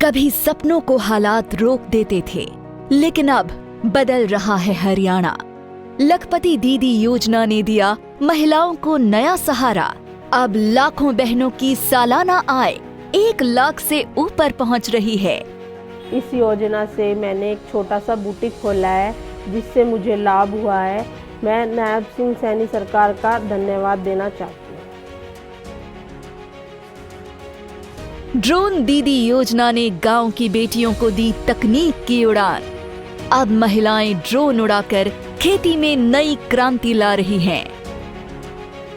कभी सपनों को हालात रोक देते थे, लेकिन अब बदल रहा है हरियाणा। लखपति दीदी योजना ने दिया महिलाओं को नया सहारा। अब लाखों बहनों की सालाना आय 1 लाख से ऊपर पहुंच रही है। इस योजना से मैंने एक छोटा सा बुटीक खोला है, जिससे मुझे लाभ हुआ है। मैं नायब सिंह सैनी सरकार का धन्यवाद देना चाहती हूँ। ड्रोन दीदी योजना ने गांव की बेटियों को दी तकनीक की उड़ान। अब महिलाएं ड्रोन उड़ाकर खेती में नई क्रांति ला रही हैं।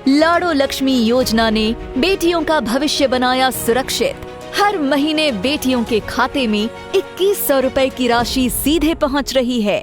लाड़ो लक्ष्मी योजना ने बेटियों का भविष्य बनाया सुरक्षित। हर महीने बेटियों के खाते में 2100 रुपए की राशि सीधे पहुंच रही है।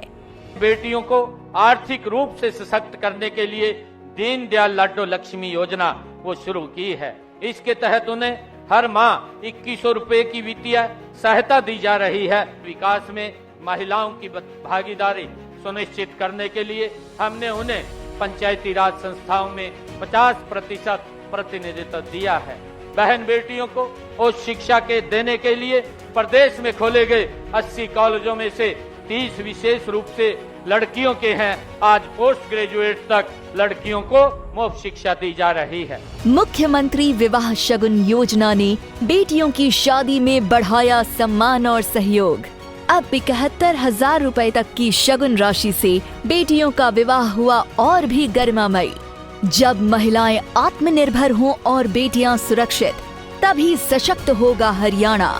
बेटियों को आर्थिक रूप से सशक्त करने के लिए दीनदयाल लाडो लक्ष्मी योजना वो शुरू की है। इसके तहत उन्हें हर माह 2100 रुपए की वित्तीय सहायता दी जा रही है। विकास में महिलाओं की भागीदारी सुनिश्चित करने के लिए हमने उन्हें पंचायती राज संस्थाओं में 50% प्रतिनिधित्व दिया है। बहन बेटियों को उच्च शिक्षा के देने के लिए प्रदेश में खोले गए 80 कॉलेजों में से 30 विशेष रूप से लड़कियों के हैं। आज पोस्ट ग्रेजुएट तक लड़कियों को मुफ्त शिक्षा दी जा रही है। मुख्यमंत्री विवाह शगुन योजना ने बेटियों की शादी में बढ़ाया सम्मान और सहयोग। अब 71,000 रुपए तक की शगुन राशि से बेटियों का विवाह हुआ और भी गरिमामयी। जब महिलाएं आत्मनिर्भर हों और बेटियां सुरक्षित, तभी सशक्त होगा हरियाणा।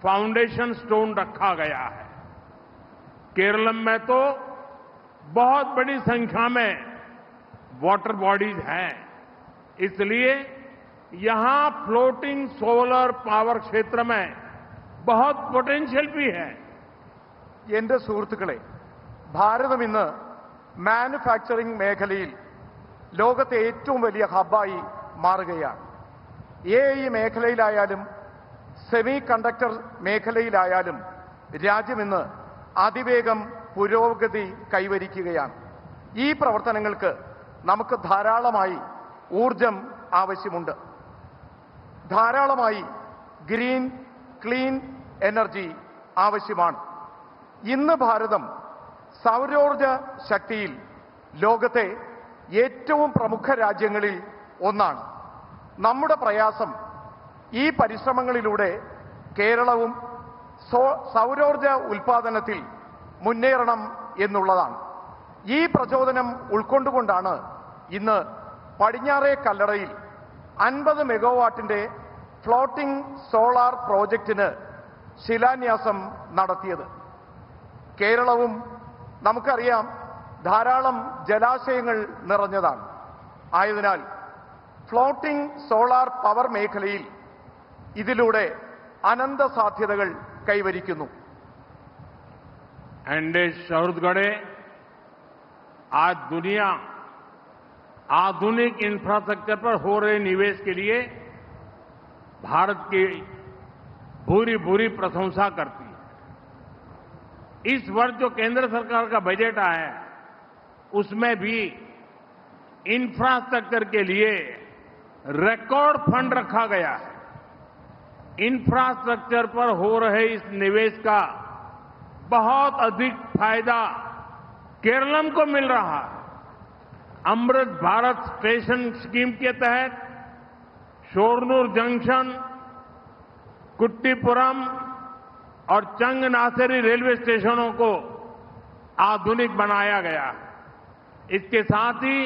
फाउंडेशन स्टोन रखा गया है। केरल में तो बहुत बड़ी संख्या में वाटर बॉडीज हैं, इसलिए यहां फ्लोटिंग सोलर पावर क्षेत्र में बहुत पोटेंशियल भी है। എന്റെ സുഹൃത്തുക്കളെ, ഭാരതം ഇന്ന് മാനുഫാക്ചറിംഗ് മേഖലയിൽ ലോകത്തെ ഏറ്റവും വലിയ ഹബ്ബായി മാറുകയാണ്. AI മേഖലയിലായാലും സെമി കണ്ടക്ടർ മേഖലയിലായാലും രാജ്യം ഇന്ന് അതിവേഗം പുരോഗതി കൈവരിക്കുകയാണ്. ഈ പ്രവർത്തനങ്ങൾക്ക് നമുക്ക് ധാരാളമായി ഊർജം ആവശ്യമുണ്ട്. ധാരാളമായി ഗ്രീൻ ക്ലീൻ എനർജി ആവശ്യമാണ്. ഇന്ന് ഭാരതം സൗരോർജ ശക്തിയിൽ ലോകത്തെ ഏറ്റവും പ്രമുഖ രാജ്യങ്ങളിൽ ഒന്നാണ്. നമ്മുടെ പ്രയാസം ഈ പരിശ്രമങ്ങളിലൂടെ കേരളവും സൗരോർജ ഉൽപാദനത്തിൽ മുന്നേറണം എന്നുള്ളതാണ്. ഈ പ്രചോദനം ഉൾക്കൊണ്ടുകൊണ്ടാണ് ഇന്ന് പടിഞ്ഞാറേ കല്ലടയിൽ 50 മെഗാവാട്ടിന്റെ ഫ്ലോട്ടിംഗ് സോളാർ പ്രോജക്റ്റിന് ശിലാന്യാസം നടത്തിയത്. കേരളവും നമുക്കറിയാം ധാരാളം ജലാശയങ്ങൾ നിറഞ്ഞതാണ്. ആയതിനാൽ ഫ്ലോട്ടിംഗ് സോളാർ പവർ മേഖലയിൽ ഇതിലൂടെ അനന്ത സാധ്യതകൾ കൈവരിക്കുന്നു. एंडे छत्तीसगढ़े आज दुनिया आधुनिक इंफ्रास्ट्रक्चर पर हो रहे निवेश के लिए भारत की भूरी भूरी प्रशंसा करती है। इस वर्ष जो केंद्र सरकार का बजट आया है, उसमें भी इंफ्रास्ट्रक्चर के लिए रिकॉर्ड फंड रखा गया है। इंफ्रास्ट्रक्चर पर हो रहे इस निवेश का बहुत अधिक फायदा केरलम को मिल रहा है। अमृत भारत स्टेशन स्कीम के तहत शोरनूर जंक्शन, कुट्टीपुरम और चंगनासेरी रेलवे स्टेशनों को आधुनिक बनाया गया है। इसके साथ ही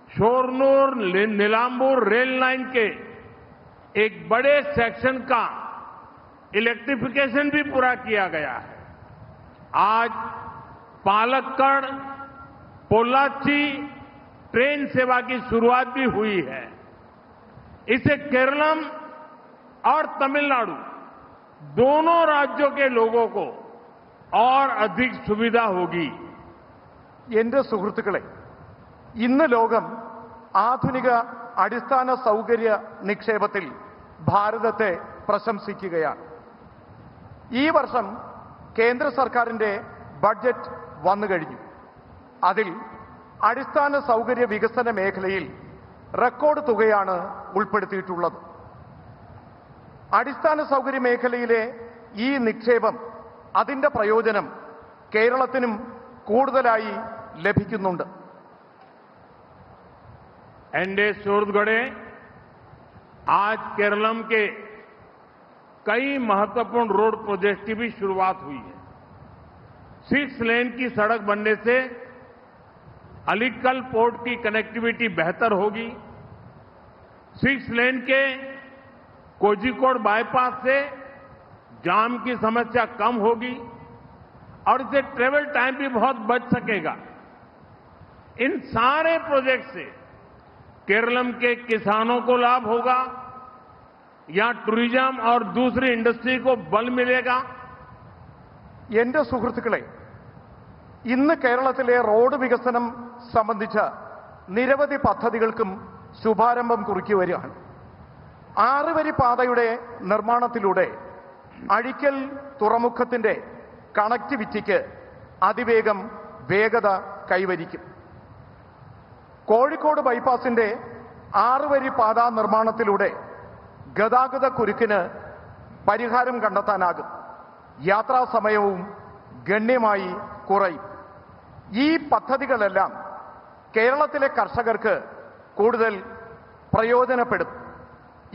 शोरनूर नीलांबूर रेल लाइन के एक बड़े सेक्शन का इलेक्ट्रिफिकेशन भी पूरा किया गया है। आज पालक्कड़ पोल्लाची ट्रेन सेवा की शुरुआत भी हुई है। इससे केरलम और तमिलनाडु दोनों राज्यों के लोगों को और अधिक सुविधा होगी। എന്റെ സുഹൃത്തുക്കളെ, ഇന്ന് ലോകം ആധുനിക അടിസ്ഥാന സൗകര്യ നിക്ഷേപത്തിൽ ഭാരതത്തെ പ്രശംസിക്കുകയാണ്. ഈ വർഷം കേന്ദ്ര സർക്കാരിന്റെ ബഡ്ജറ്റ് വന്നു കഴിഞ്ഞു. അതിൽ അടിസ്ഥാന സൗകര്യ വികസന മേഖലയിൽ റെക്കോർഡ് തുകയാണ് ഉൾപ്പെടുത്തിയിട്ടുള്ളത്. അടിസ്ഥാന സൗകര്യ മേഖലയിലെ ഈ നിക്ഷേപം അതിന്റെ പ്രയോജനം കേരളത്തിനും കൂടുതലായി ലഭിക്കുന്നുണ്ട്. एनडीए सूरतगढ़े आज केरलम के कई महत्वपूर्ण रोड प्रोजेक्ट की भी शुरुआत हुई है। 6 लेन की सड़क बनने से अलीकल पोर्ट की कनेक्टिविटी बेहतर होगी। 6 लेन के कोझिकोड बाईपास से जाम की समस्या कम होगी और इससे ट्रेवल टाइम भी बहुत बच सकेगा। इन सारे प्रोजेक्ट से केरलम के किसानों को लाभ होगा, या टूरिज्म और दूसरी इंडस्ट्री को बल मिलेगा। എന്റെ സുഹൃത്തുക്കളെ, ഇന്ന് കേരളത്തിലെ റോഡ് വികസനം സംബന്ധിച്ച നിരവധി പദ്ധതികൾക്കും ശുഭാരംഭം കുറിക്കുകയാണ്. 6 വരി പാതയുടെ നിർമ്മാണത്തിലൂടെ അഴീക്കൽ തുറമുഖത്തിന്റെ കണക്ടിവിറ്റിക്ക് അതിവേഗം വേഗത കൈവരിക്കും. കോഴിക്കോട് ബൈപ്പാസിന്റെ 6 വരി പാത നിർമ്മാണത്തിലൂടെ ഗതാഗത കുരുക്കിന് പരിഹാരം കണ്ടെത്താനാകും. യാത്രാ സമയവും ഗണ്യമായി കുറയും. ഈ പദ്ധതികളെല്ലാം കേരളത്തിലെ കർഷകർക്ക് കൂടുതൽ പ്രയോജനപ്പെടും.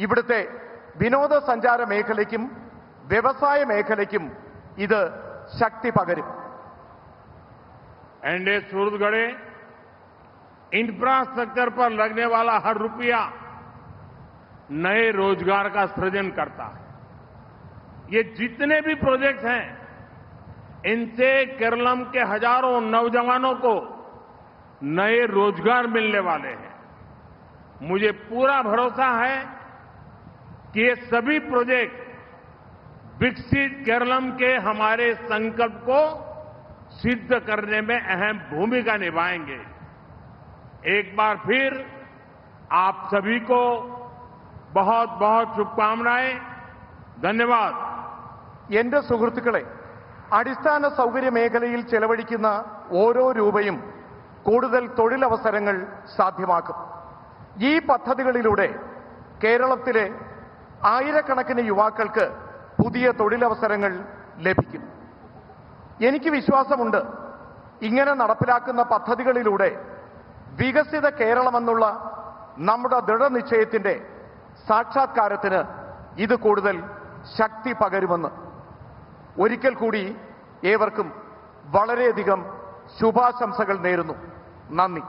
ഇവിടുത്തെ വിനോദസഞ്ചാര മേഖലയ്ക്കും വ്യവസായ മേഖലയ്ക്കും ഇത് ശക്തി പകരും. एनडीए सूरतगढ़े इंफ्रास्ट्रक्चर पर लगने वाला हर रुपया नए रोजगार का सृजन करता है। ये जितने भी प्रोजेक्ट हैं, इनसे केरलम के हजारों नौजवानों को नए रोजगार मिलने वाले हैं। मुझे पूरा भरोसा है कि ये सभी प्रोजेक्ट विकसित केरलम के हमारे संकल्प को सिद्ध करने में अहम भूमिका निभाएंगे। एक बार फिर आप सभी को बहुत बहुत शुभकामनाएं। धन्यवाद. എന്റെ സുഹൃത്തുക്കളെ, അടിസ്ഥാന സൗകര്യ മേഖലയിൽ ചെലവഴിക്കുന്ന ഓരോ രൂപയും കൂടുതൽ തൊഴിലവസരങ്ങൾ സാധ്യമാക്കും. ഈ പദ്ധതികളിലൂടെ കേരളത്തിലെ ആയിരക്കണക്കിന് യുവാക്കൾക്ക് പുതിയ തൊഴിലവസരങ്ങൾ ലഭിക്കും. എനിക്ക് വിശ്വാസമുണ്ട്, ഇങ്ങനെ നടപ്പിലാക്കുന്ന പദ്ധതികളിലൂടെ വികസിത കേരളമെന്നുള്ള നമ്മുടെ ദൃഢനിശ്ചയത്തിന്റെ സാക്ഷാത്കാരത്തിന് ഇത് കൂടുതൽ ശക്തി പകരുമെന്ന്. ഒരിക്കൽ കൂടി ഏവർക്കും വളരെയധികം ശുഭാശംസകൾ നേരുന്നു. നന്ദി.